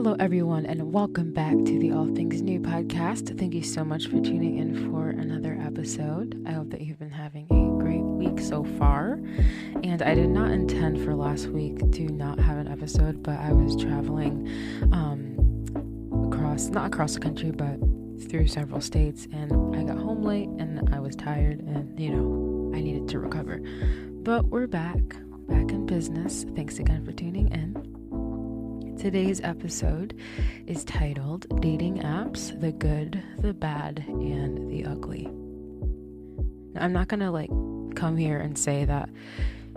Hello, everyone, and welcome back to the All Things New podcast. Thank you so much for tuning in for another episode. I hope that you've been having a great week so far. And I did not intend for last week to not have an episode, but I was traveling not across the country, but through several states, and I got home late and I was tired and, I needed to recover. But we're back in business. Thanks again for tuning in. Today's episode is titled Dating Apps, the Good, the Bad, and the Ugly. Now, I'm not going to come here and say that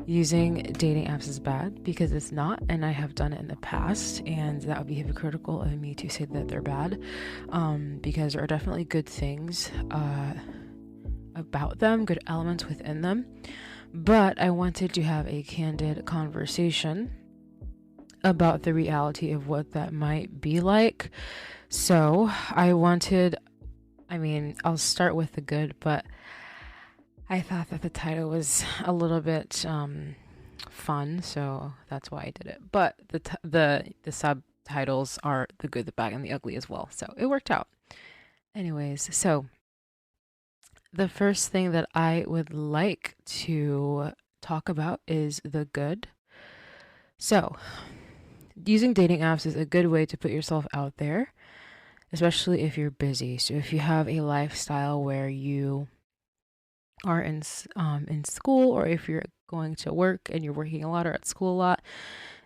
using dating apps is bad, because it's not, and I have done it in the past, and that would be hypocritical of me to say that they're bad, because there are definitely good things about them, good elements within them. But I wanted to have a candid conversation about the reality of what that might be like. So I'll start with the good, but I thought that the title was a little bit fun, so that's why I did it. But the subtitles are the good, the bad, and the ugly as well, so it worked out. Anyways, so the first thing that I would like to talk about is the good. So, using dating apps is a good way to put yourself out there, especially if you're busy. So if you have a lifestyle where you are in school, or if you're going to work and you're working a lot or at school a lot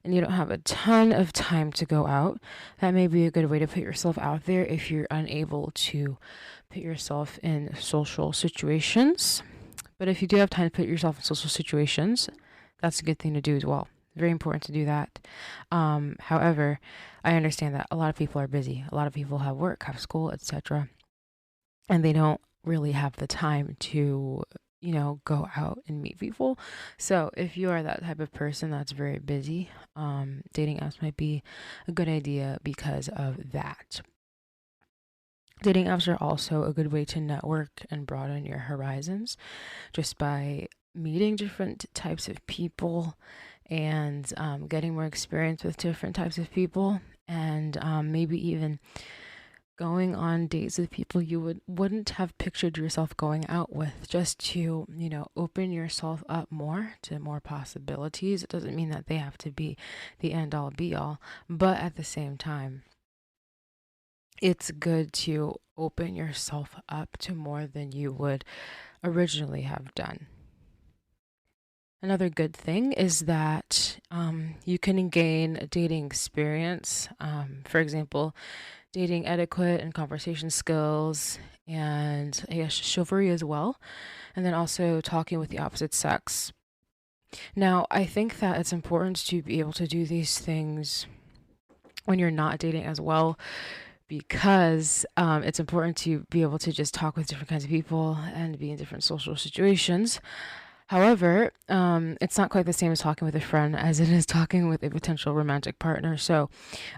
and you don't have a ton of time to go out, that may be a good way to put yourself out there if you're unable to put yourself in social situations. But if you do have time to put yourself in social situations, that's a good thing to do as well. Very important to do that. However, I understand that a lot of people are busy. A lot of people have work, have school, etc. And they don't really have the time to, go out and meet people. So if you are that type of person that's very busy, dating apps might be a good idea because of that. Dating apps are also a good way to network and broaden your horizons just by meeting different types of people and getting more experience with different types of people, and maybe even going on dates with people you wouldn't have pictured yourself going out with, just to, open yourself up more to more possibilities. It doesn't mean that they have to be the end all be all, but at the same time, it's good to open yourself up to more than you would originally have done. Another good thing is that you can gain a dating experience. For example, dating etiquette and conversation skills, and I guess chivalry as well. And then also talking with the opposite sex. Now, I think that it's important to be able to do these things when you're not dating as well, because it's important to be able to just talk with different kinds of people and be in different social situations. However, it's not quite the same as talking with a friend as it is talking with a potential romantic partner. So,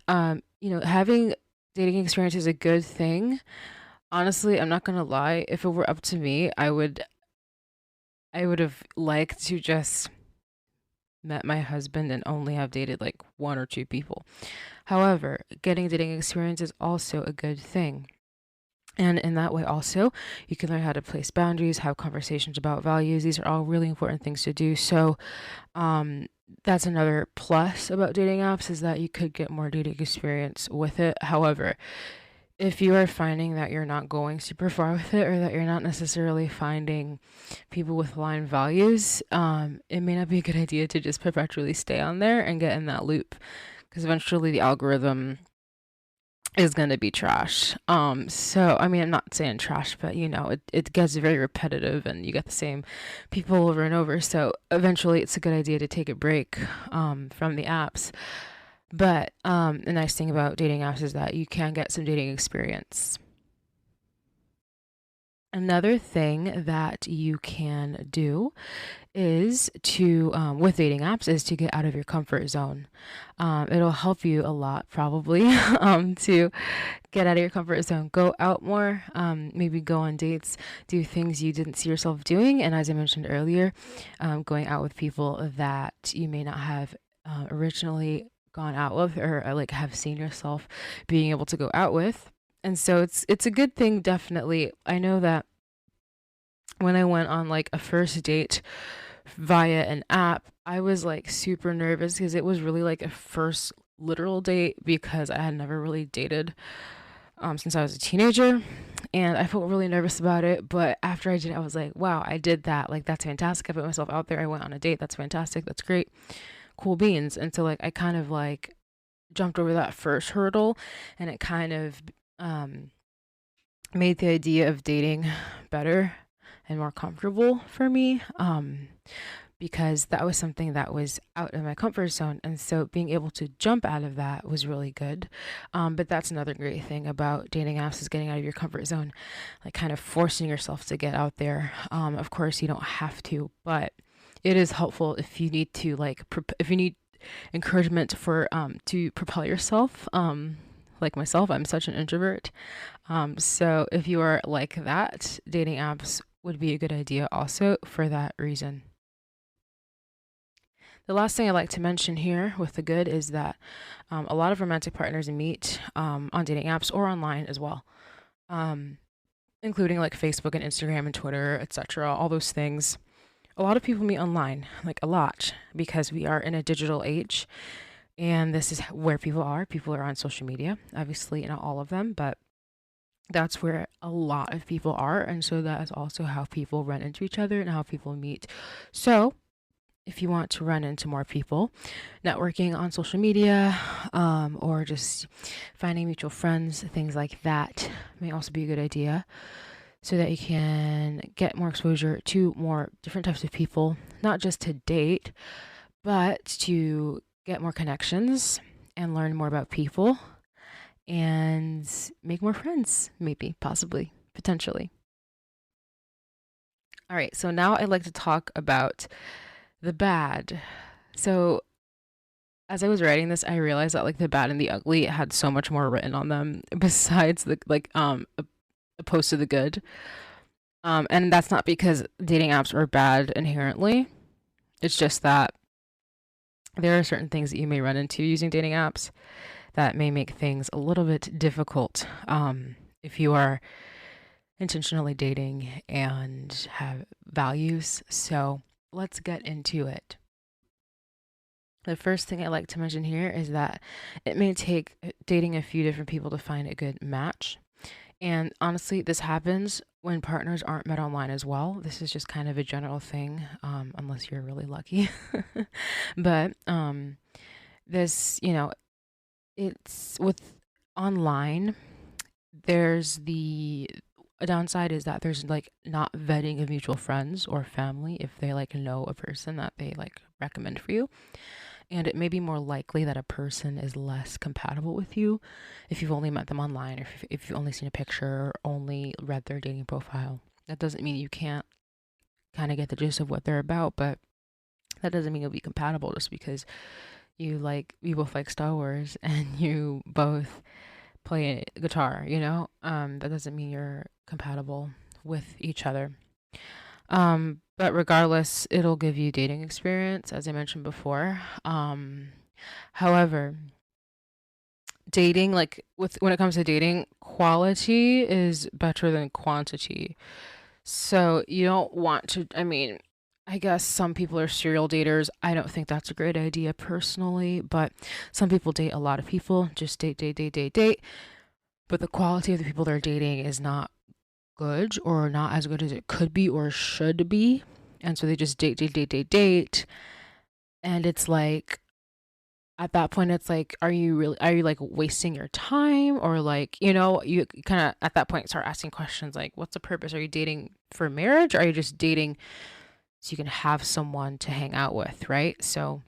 having dating experience is a good thing. Honestly, I'm not gonna lie. If it were up to me, I would have liked to just met my husband and only have dated like one or two people. However, getting dating experience is also a good thing. And in that way also, you can learn how to place boundaries, have conversations about values. These are all really important things to do. So that's another plus about dating apps, is that you could get more dating experience with it. However, if you are finding that you're not going super far with it, or that you're not necessarily finding people with aligned values, it may not be a good idea to just perpetually stay on there and get in that loop, because eventually the algorithm is going to be trash. I'm not saying trash, but it gets very repetitive and you get the same people over and over. So eventually it's a good idea to take a break from the apps. But the nice thing about dating apps is that you can get some dating experience. Another thing that you can do is to, with dating apps, is to get out of your comfort zone. It'll help you a lot, probably, to get out of your comfort zone, go out more, maybe go on dates, do things you didn't see yourself doing. And as I mentioned earlier, going out with people that you may not have originally gone out with, or like have seen yourself being able to go out with. And so it's a good thing, definitely. I know that when I went on like a first date via an app, I was like super nervous because it was really like a first literal date, because I had never really dated since I was a teenager, and I felt really nervous about it. But after I did it, I was like, wow, I did that. Like, that's fantastic. I put myself out there. I went on a date. That's fantastic. That's great. Cool beans. And so, like, I kind of like jumped over that first hurdle, and it kind of um, made the idea of dating better and more comfortable for me. Because that was something that was out of my comfort zone. And so being able to jump out of that was really good. But that's another great thing about dating apps, is getting out of your comfort zone, like kind of forcing yourself to get out there. Of course, you don't have to, but it is helpful if you need to, like, if you need encouragement for to propel yourself. Like myself, I'm such an introvert. So if you are like that, dating apps would be a good idea also for that reason. The last thing I'd like to mention here with the good is that a lot of romantic partners meet on dating apps or online as well, um, including like Facebook and Instagram and Twitter, etc. All those things. A lot of people meet online, like a lot, because we are in a digital age, and this is where people are. People are on social media, obviously, not all of them, but that's where a lot of people are. And so that is also how people run into each other and how people meet. So, if you want to run into more people, networking on social media, or just finding mutual friends, things like that may also be a good idea, so that you can get more exposure to more different types of people, not just to date, but to get more connections and learn more about people and make more friends, maybe, possibly, potentially. All right, so now I'd like to talk about the bad. So as I was writing this, I realized that like the bad and the ugly had so much more written on them besides the like opposed to the good. And that's not because dating apps are bad inherently. It's just that there are certain things that you may run into using dating apps that may make things a little bit difficult if you are intentionally dating and have values. So let's get into it. The first thing I like to mention here is that it may take dating a few different people to find a good match. And honestly, this happens when partners aren't met online as well. This is just kind of a general thing, unless you're really lucky. But this, it's with online, there's the a downside is that there's like not vetting of mutual friends or family if they like know a person that they like recommend for you. And it may be more likely that a person is less compatible with you if you've only met them online, or if you've only seen a picture or only read their dating profile. That doesn't mean you can't kind of get the gist of what they're about, but that doesn't mean you'll be compatible just because you both like Star Wars and you both play guitar, that doesn't mean you're compatible with each other. But regardless, it'll give you dating experience, as I mentioned before. However, dating, like when it comes to dating, quality is better than quantity. So you don't want to, I mean, I guess some people are serial daters. I don't think that's a great idea personally, but some people date a lot of people, just date, date, date, date, date. But the quality of the people they're dating is not good, or not as good as it could be or should be. And so they just date, date, date, date, date. And it's like, at that point, it's like, are you like wasting your time? Or like, you kind of at that point start asking questions like, what's the purpose? Are you dating for marriage? Or are you just dating so you can have someone to hang out with, right? So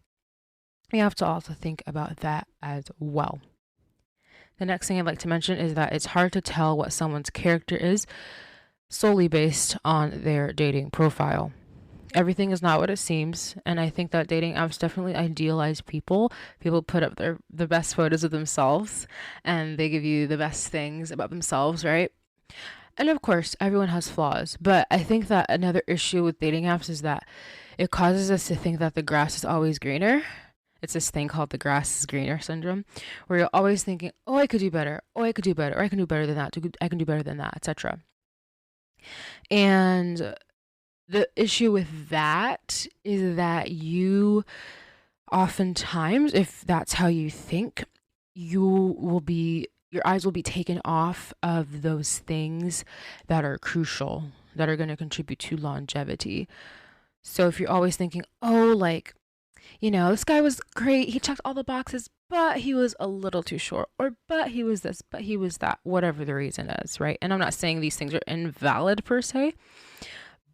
you have to also think about that as well. The next thing I'd like to mention is that it's hard to tell what someone's character is solely based on their dating profile. Everything is not what it seems, and I think that dating apps definitely idealize people. People put up the best photos of themselves, and they give you the best things about themselves, right? And of course, everyone has flaws, but I think that another issue with dating apps is that it causes us to think that the grass is always greener It's this thing called the grass is greener syndrome, where you're always thinking, oh, I could do better, oh, I could do better, or I can do better than that, I can do better than that, etc. And the issue with that is that you oftentimes, if that's how you think, your eyes will be taken off of those things that are crucial, that are going to contribute to longevity. So if you're always thinking, oh, like, this guy was great, he checked all the boxes, but he was a little too short, or but he was this, but he was that, whatever the reason is, right? And I'm not saying these things are invalid per se,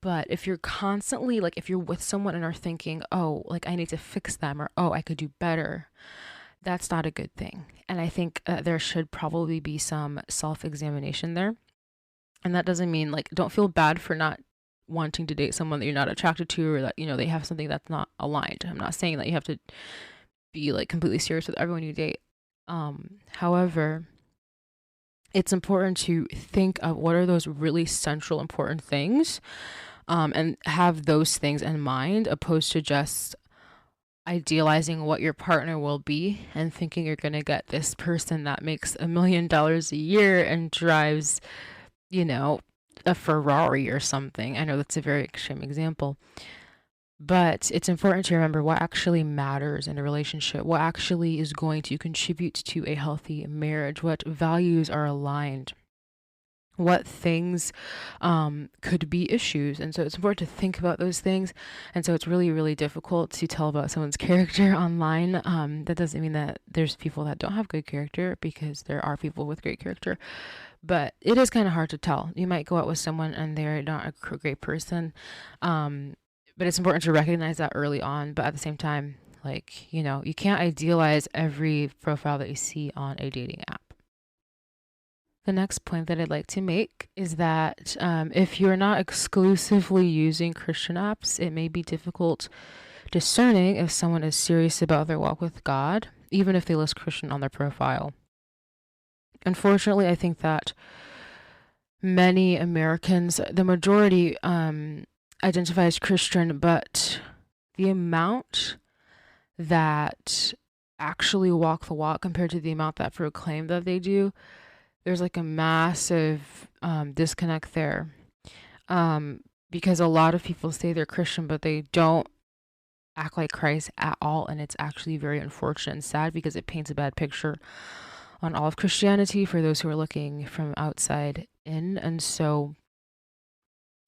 but if you're constantly, like, if you're with someone and are thinking, oh, like, I need to fix them, or oh, I could do better, that's not a good thing. And I think there should probably be some self examination there. And that doesn't mean, like, don't feel bad for not wanting to date someone that you're not attracted to, or that, they have something that's not aligned. I'm not saying that you have to be, like, completely serious with everyone you date. However, it's important to think of what are those really central important things, and have those things in mind, opposed to just idealizing what your partner will be and thinking you're going to get this person that makes $1 million a year and drives, a Ferrari or something. I know that's a very extreme example, but it's important to remember what actually matters in a relationship, what actually is going to contribute to a healthy marriage, what values are aligned, what things could be issues. And so it's important to think about those things. And so it's really, really difficult to tell about someone's character online. That doesn't mean that there's people that don't have good character, because there are people with great character. But it is kind of hard to tell. You might go out with someone and they're not a great person. But it's important to recognize that early on. But at the same time, like, you can't idealize every profile that you see on a dating app. The next point that I'd like to make is that if you're not exclusively using Christian apps, it may be difficult discerning if someone is serious about their walk with God, even if they list Christian on their profile. Unfortunately, I think that many Americans, the majority, identify as Christian, but the amount that actually walk the walk compared to the amount that proclaim that they do, there's like a massive disconnect there. Because a lot of people say they're Christian, but they don't act like Christ at all. And it's actually very unfortunate and sad, because it paints a bad picture on all of Christianity for those who are looking from outside in. And so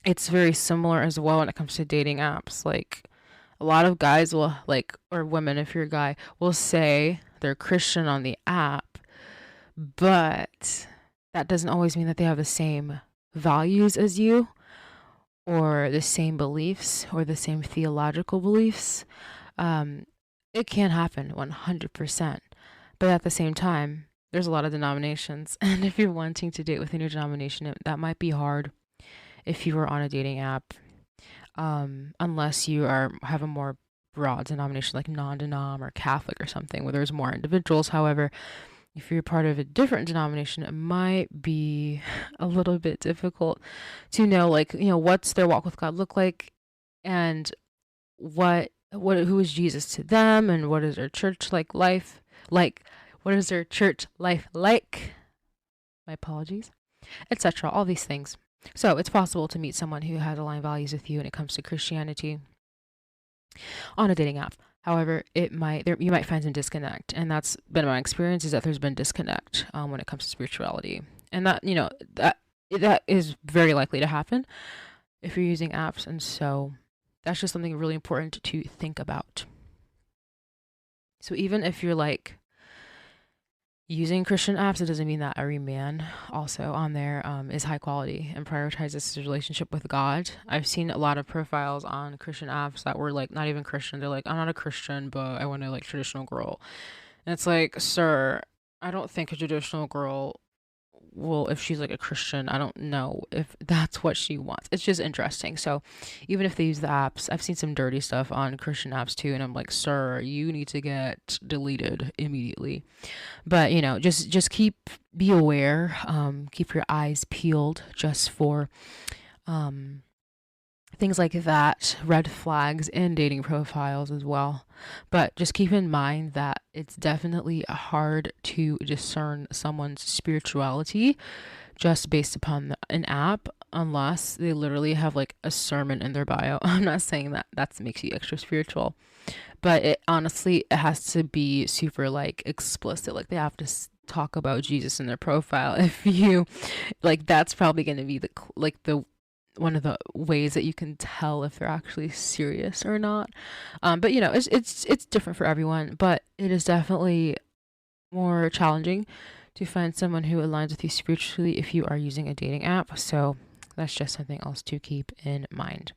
it's very similar as well when it comes to dating apps. Like, a lot of guys will, like, or women, if you're a guy, will say they're Christian on the app, but that doesn't always mean that they have the same values as you, or the same beliefs, or the same theological beliefs. It can happen 100%. But at the same time, there's a lot of denominations. And if you're wanting to date within your denomination, that might be hard if you were on a dating app. Unless you have a more broad denomination, like non-denom or Catholic or something, where there's more individuals. However, if you're part of a different denomination, it might be a little bit difficult to know, like, what's their walk with God look like, and who is Jesus to them, and what is their church life like? What is their church life like? My apologies, etc. All these things. So it's possible to meet someone who has aligned values with you when it comes to Christianity on a dating app. However, you might find some disconnect, and that's been my experience, is that there's been disconnect when it comes to spirituality, and that is very likely to happen if you're using apps. And so that's just something really important to think about. So even if you're like using Christian apps, it doesn't mean that every man also on there is high quality and prioritizes his relationship with God. I've seen a lot of profiles on Christian apps that were like not even Christian. They're like, I'm not a Christian, but I want a like traditional girl. And it's like, sir, I don't think a traditional girl will, if she's like a Christian, I don't know if that's what she wants. It's just interesting. So even if they use the apps, I've seen some dirty stuff on Christian apps too, and I'm like, sir, you need to get deleted immediately. But just be aware, keep your eyes peeled just for things like that, red flags in dating profiles as well. But just keep in mind that it's definitely hard to discern someone's spirituality just based upon an app unless they literally have like a sermon in their bio. I'm not saying that that makes you extra spiritual, but it honestly it has to be super like explicit. Like they have to talk about Jesus in their profile. If you like, that's probably going to be the one of the ways that you can tell if they're actually serious or not. But it's different for everyone. But it is definitely more challenging to find someone who aligns with you spiritually if you are using a dating app. So that's just something else to keep in mind.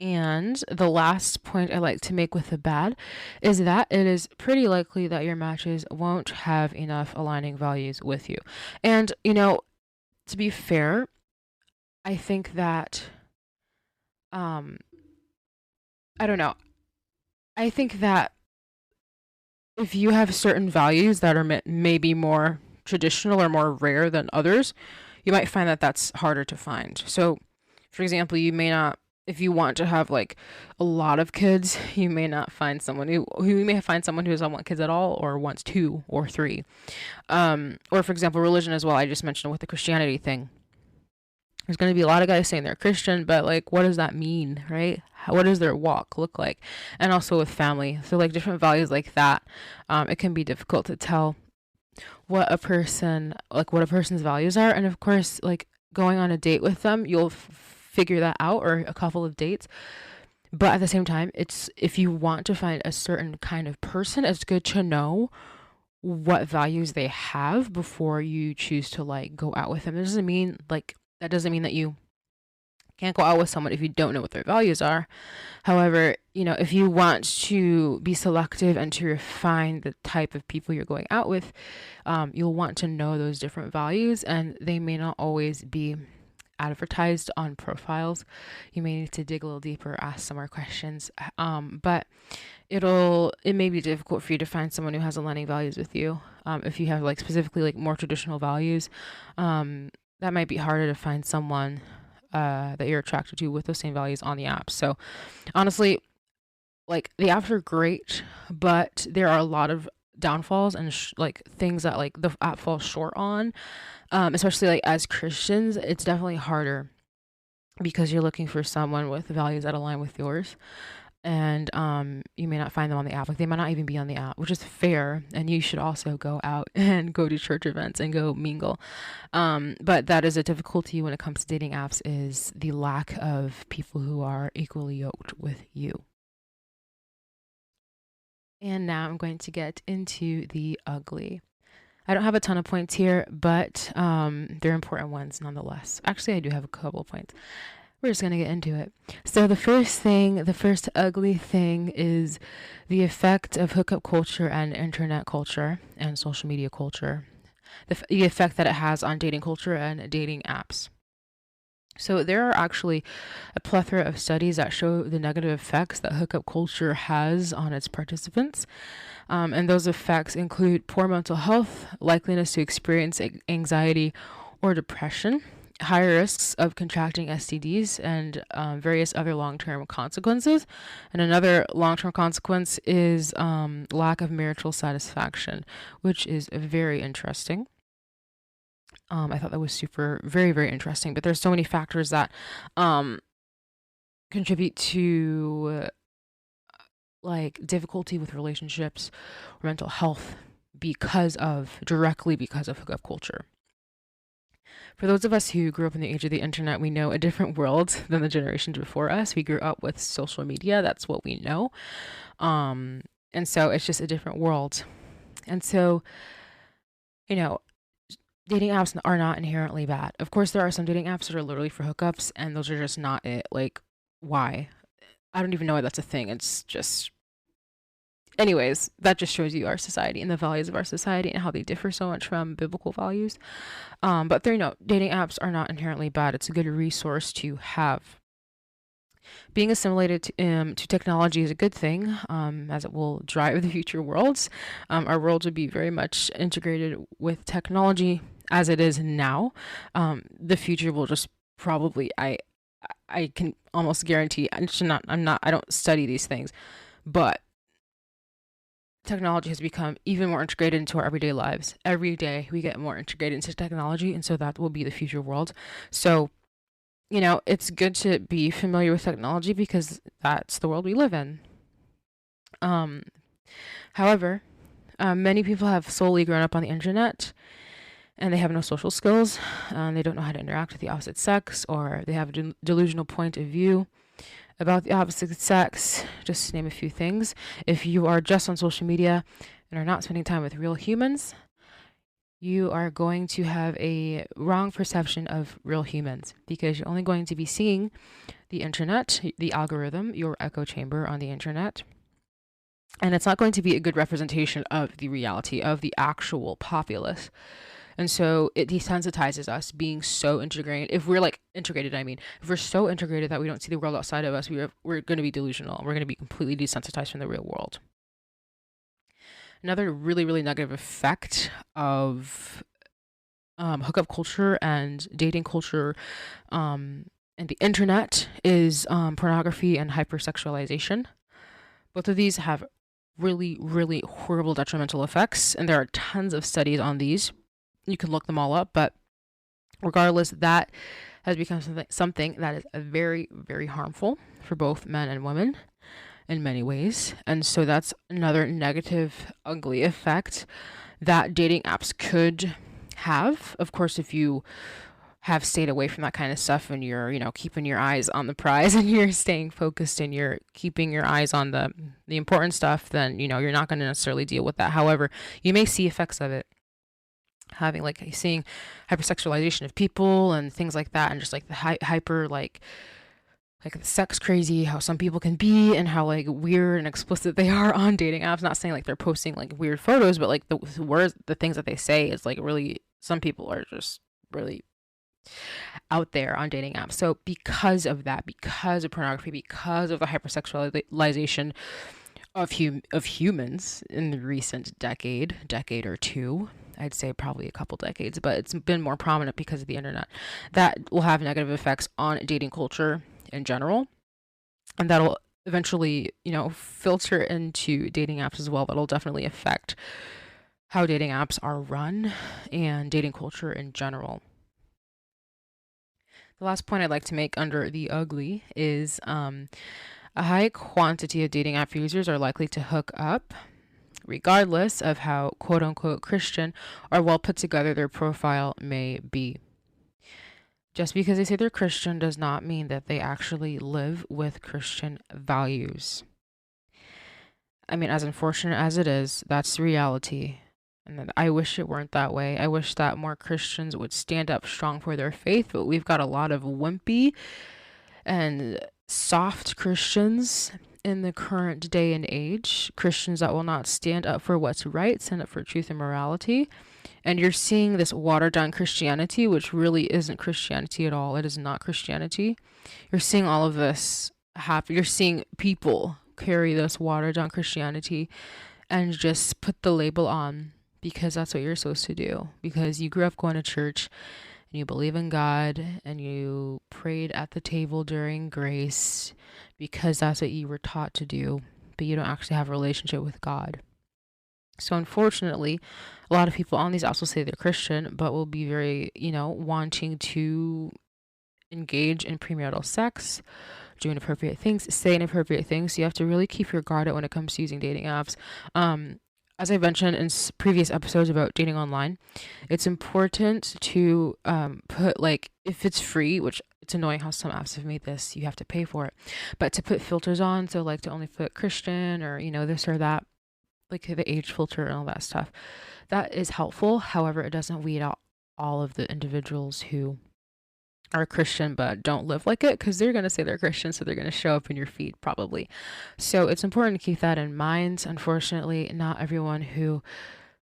And the last point I like to make with the bad is that it is pretty likely that your matches won't have enough aligning values with you. And, to be fair, I think that, um, I don't know. I think that if you have certain values that are maybe more traditional or more rare than others, you might find that that's harder to find. So, for example, you may not, if you want to have like a lot of kids, you may not find someone who you may find someone who doesn't want kids at all or wants two or three. Or for example, religion as well. I just mentioned with the Christianity thing. There's going to be a lot of guys saying they're Christian, but like, what does that mean, right? What does their walk look like? And also with family. So, like, different values like that, it can be difficult to tell what a person's values are. And of course, like, going on a date with them, you'll figure that out, or a couple of dates. But at the same time, it's if you want to find a certain kind of person, it's good to know what values they have before you choose to like go out with them. That doesn't mean that you can't go out with someone if you don't know what their values are. However, if you want to be selective and to refine the type of people you're going out with, you'll want to know those different values, and they may not always be advertised on profiles. You may need to dig a little deeper, ask some more questions. But it may be difficult for you to find someone who has aligning values with you. If you have like specifically like more traditional values, that might be harder to find someone that you're attracted to with those same values on the app. So honestly, like the apps are great, but there are a lot of downfalls and like things that like the app falls short on. Especially like as Christians, it's definitely harder because you're looking for someone with values that align with yours. And you may not find them on the app. Like they might not even be on the app, which is fair. And you should also go out and go to church events and go mingle. But that is a difficulty when it comes to dating apps, is the lack of people who are equally yoked with you. And now I'm going to get into the ugly. I don't have a ton of points here, but they're important ones nonetheless. Actually, I do have a couple of points. We're just going to get into it. So the first ugly thing is the effect of hookup culture and internet culture and social media culture. The effect that it has on dating culture and dating apps. So there are actually a plethora of studies that show the negative effects that hookup culture has on its participants. And those effects include poor mental health, likeliness to experience anxiety or depression, higher risks of contracting STDs, and various other long-term consequences. And another long-term consequence is lack of marital satisfaction, which is very interesting. I thought that was very, very interesting. But there's so many factors that contribute to like difficulty with relationships or mental health directly because of hookup culture. For those of us who grew up in the age of the internet, we know a different world than the generations before us. We grew up with social media. That's what we know. And so it's just a different world. And so, you know, dating apps are not inherently bad. Of course, there are some dating apps that are literally for hookups, and those are just not it. Like, why? I don't even know why that's a thing. It's just, anyways, that just shows you our society and the values of our society and how they differ so much from biblical values. But dating apps are not inherently bad. It's a good resource to have. Being assimilated to technology is a good thing, as it will drive the future worlds. Our world would be very much integrated with technology as it is now. The future will just probably I can almost guarantee, I don't study these things, but technology has become even more integrated into our everyday lives. Every day we get more integrated into technology, and so that will be the future world. So, it's good to be familiar with technology because that's the world we live in. Um, However, many people have solely grown up on the internet and they have no social skills. They don't know how to interact with the opposite sex, or they have a delusional point of view about the opposite sex, just to name a few things. If you are just on social media and are not spending time with real humans, you are going to have a wrong perception of real humans because you're only going to be seeing the internet, the algorithm, your echo chamber on the internet. And it's not going to be a good representation of the reality of the actual populace. And so it desensitizes us being so integrated. If we're like integrated, I mean, if we're so integrated that we don't see the world outside of us, we're going to be delusional. We're going to be completely desensitized from the real world. Another really, really negative effect of hookup culture and dating culture and the internet is pornography and hypersexualization. Both of these have really, really horrible detrimental effects, and there are tons of studies on these. You can look them all up, but regardless, that has become something that is very, very harmful for both men and women in many ways. And so that's another negative, ugly effect that dating apps could have. Of course, if you have stayed away from that kind of stuff and you're, keeping your eyes on the prize and you're staying focused and you're keeping your eyes on the important stuff, then, you're not going to necessarily deal with that. However, you may see effects of it, having like seeing hypersexualization of people and things like that, and just like the hyper like the sex crazy how some people can be and how like weird and explicit they are on dating apps. Not saying like they're posting like weird photos, but like the words, the things that they say is like really, some people are just really out there on dating apps. So because of that, because of pornography, because of the hypersexualization of humans in the recent decade or two, I'd say probably a couple decades, but it's been more prominent because of the internet, that will have negative effects on dating culture in general, and that'll eventually, filter into dating apps as well. That'll definitely affect how dating apps are run and dating culture in general. The last point I'd like to make under the ugly is a high quantity of dating app users are likely to hook up, regardless of how quote unquote Christian or well put together their profile may be. Just because they say they're Christian does not mean that they actually live with Christian values. I mean, as unfortunate as it is, that's the reality. And then I wish it weren't that way. I wish that more Christians would stand up strong for their faith, but we've got a lot of wimpy and soft Christians in the current day and age. Christians that will not stand up for what's right, stand up for truth and morality. And you're seeing this watered down Christianity, which really isn't Christianity at all. It is not Christianity. You're seeing all of this happen. You're seeing people carry this watered down Christianity and just put the label on because that's what you're supposed to do. Because you grew up going to church and you believe in God and you prayed at the table during grace because that's what you were taught to do, but you don't actually have a relationship with God. So unfortunately, a lot of people on these apps will say they're Christian, but will be very, wanting to engage in premarital sex, do inappropriate things, say inappropriate things. So you have to really keep your guard out when it comes to using dating apps. As I mentioned in previous episodes about dating online, it's important to put, like, if it's free, which it's annoying how some apps have made this, you have to pay for it, but to put filters on, so like to only put Christian or, this or that, like the age filter and all that stuff. That is helpful. However, it doesn't weed out all of the individuals who are Christian but don't live like it, because they're going to say they're Christian, so they're going to show up in your feed probably. So it's important to keep that in mind. Unfortunately, not everyone who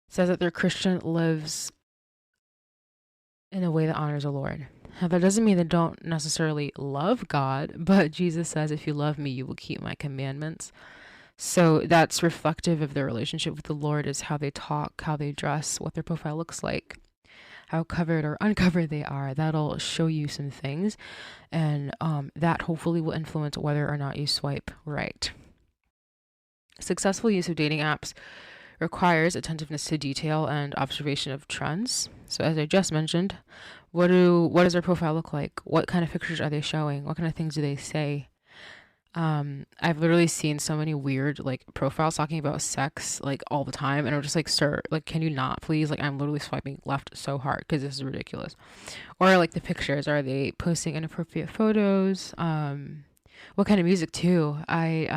says that they're Christian lives in a way that honors the Lord. Now, that doesn't mean they don't necessarily love God, but Jesus says, if you love me, you will keep my commandments. So that's reflective of their relationship with the Lord, is how they talk, how they dress, what their profile looks like, how covered or uncovered they are. That'll show you some things, and that hopefully will influence whether or not you swipe right. Successful use of dating apps requires attentiveness to detail and observation of trends. So as I just mentioned, what does their profile look like? What kind of pictures are they showing? What kind of things do they say? I've literally seen so many weird like profiles talking about sex like all the time, and I'm just like, sir, like, can you not please? Like, I'm literally swiping left so hard because this is ridiculous. Or like the pictures, are they posting inappropriate photos? What kind of music too? I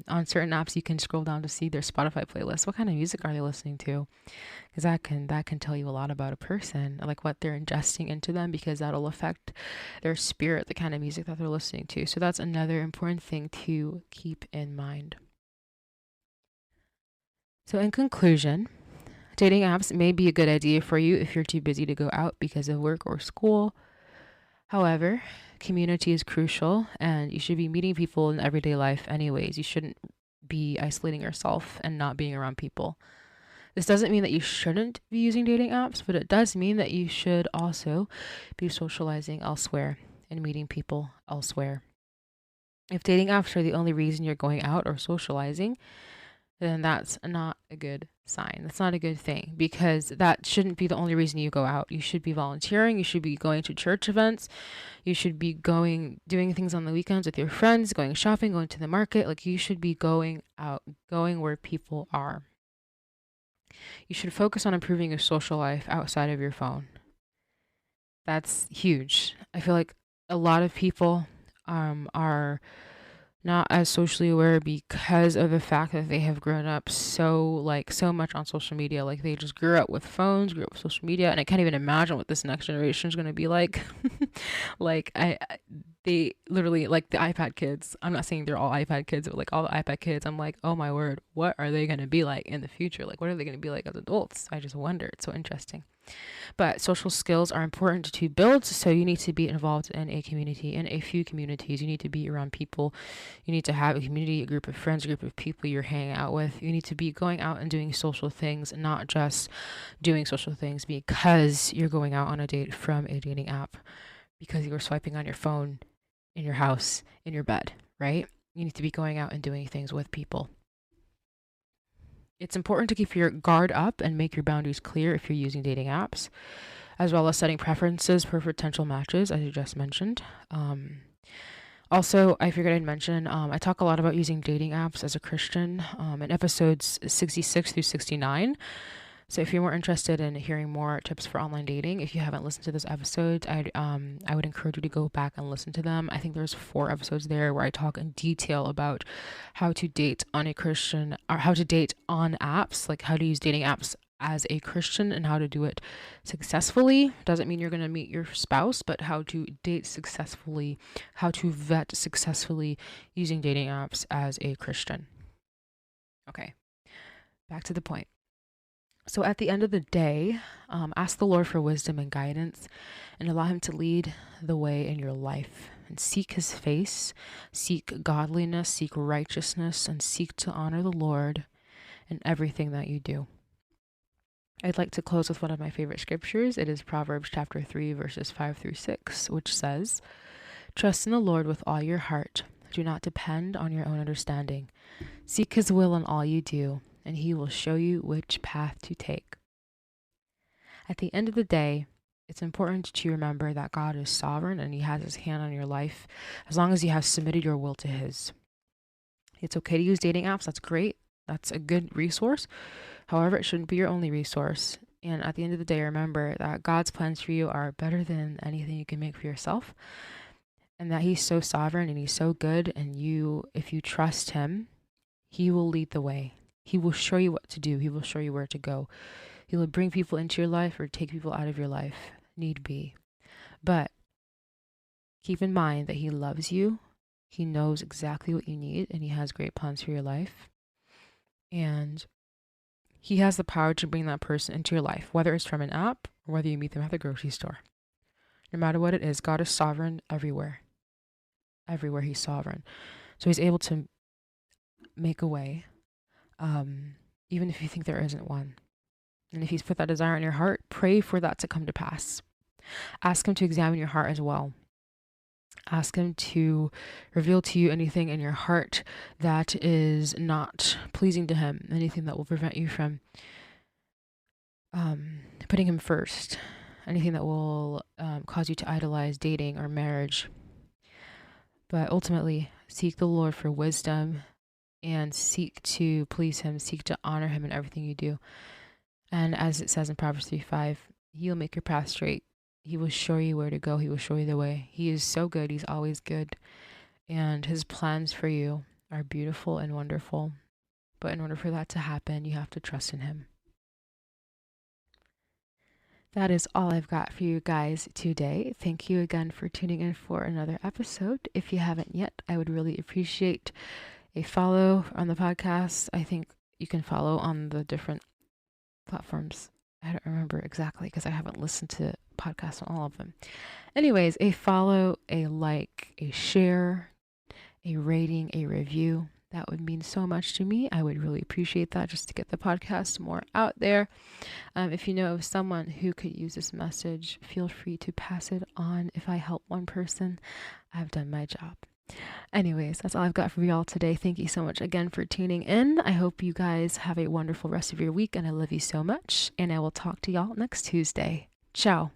On certain apps you can scroll down to see their Spotify playlist. What kind of music are they listening to? Because that can tell you a lot about a person, like what they're ingesting into them, because that'll affect their spirit, the kind of music that they're listening to. So that's another important thing to keep in mind. So in conclusion, dating apps may be a good idea for you if you're too busy to go out because of work or school. However, community is crucial and you should be meeting people in everyday life anyways. You shouldn't be isolating yourself and not being around people. This doesn't mean that you shouldn't be using dating apps, but it does mean that you should also be socializing elsewhere and meeting people elsewhere. If dating apps are the only reason you're going out or socializing, then that's not a good sign. That's not a good thing, because that shouldn't be the only reason you go out. You should be volunteering, you should be going to church events, you should be doing things on the weekends with your friends, going shopping, going to the market. Like, you should be going out, going where people are. You should focus on improving your social life outside of your phone. That's huge. I feel like a lot of people are not as socially aware because of the fact that they have grown up so much on social media. Like, they just grew up with phones, grew up with social media, and I can't even imagine what this next generation is going to be like. like they literally, like the iPad kids. I'm not saying they're all iPad kids, but like all the iPad kids, I'm like, oh my word, what are they going to be like in the future? Like, what are they going to be like as adults? I just wonder. It's so interesting. But social skills are important to build, so you need to be involved in a community, in a few communities. You need to be around people. You need to have a community, a group of friends, a group of people you're hanging out with. You need to be going out and doing social things, not just doing social things because you're going out on a date from a dating app, because you were swiping on your phone in your house, in your bed, right? You need to be going out and doing things with people. It's important to keep your guard up and make your boundaries clear if you're using dating apps, as well as setting preferences for potential matches, as you just mentioned. Also, I figured I'd mention, I talk a lot about using dating apps as a Christian in episodes 66 through 69. So if you're more interested in hearing more tips for online dating, if you haven't listened to those episodes, I would encourage you to go back and listen to them. I think there's 4 episodes there where I talk in detail about how to date on a Christian, or how to date on apps, like how to use dating apps as a Christian and how to do it successfully. Doesn't mean you're going to meet your spouse, but how to date successfully, how to vet successfully using dating apps as a Christian. Okay, back to the point. So at the end of the day, ask the Lord for wisdom and guidance and allow Him to lead the way in your life. And seek His face, seek godliness, seek righteousness, and seek to honor the Lord in everything that you do. I'd like to close with one of my favorite scriptures. It is Proverbs chapter 3, verses 5 through 6, which says, "Trust in the Lord with all your heart. Do not depend on your own understanding. Seek His will in all you do, and He will show you which path to take." At the end of the day, it's important to remember that God is sovereign and He has His hand on your life as long as you have submitted your will to His. It's okay to use dating apps. That's great. That's a good resource. However, it shouldn't be your only resource. And at the end of the day, remember that God's plans for you are better than anything you can make for yourself, and that He's so sovereign and He's so good. And if you trust Him, He will lead the way. He will show you what to do. He will show you where to go. He will bring people into your life or take people out of your life, need be. But keep in mind that He loves you. He knows exactly what you need, and He has great plans for your life. And He has the power to bring that person into your life, whether it's from an app or whether you meet them at the grocery store. No matter what it is, God is sovereign everywhere. Everywhere He's sovereign. So He's able to make a way, even if you think there isn't one. And if he's put that desire in your heart, pray for that to come to pass. Ask him to examine your heart as well. Ask him to reveal to you anything in your heart that is not pleasing to him, anything that will prevent you from putting him first, anything that will cause you to idolize dating or marriage. But ultimately, seek the Lord for wisdom and seek to please him, seek to honor him in everything you do. And as it says in Proverbs 3:5, he'll make your path straight. He will show you where to go. He will show you the way. He is so good. He's always good. And his plans for you are beautiful and wonderful. But in order for that to happen, you have to trust in him. That is all I've got for you guys today. Thank you again for tuning in for another episode. If you haven't yet, I would really appreciate a follow on the podcast. I think you can follow on the different platforms. I don't remember exactly because I haven't listened to podcasts on all of them. Anyways, a follow, a like, a share, a rating, a review. That would mean so much to me. I would really appreciate that just to get the podcast more out there. If you know of someone who could use this message, feel free to pass it on. If I help one person, I've done my job. Anyways, that's all I've got for y'all today. Thank you so much again for tuning in. I hope you guys have a wonderful rest of your week, and I love you so much. And I will talk to y'all next Tuesday. Ciao.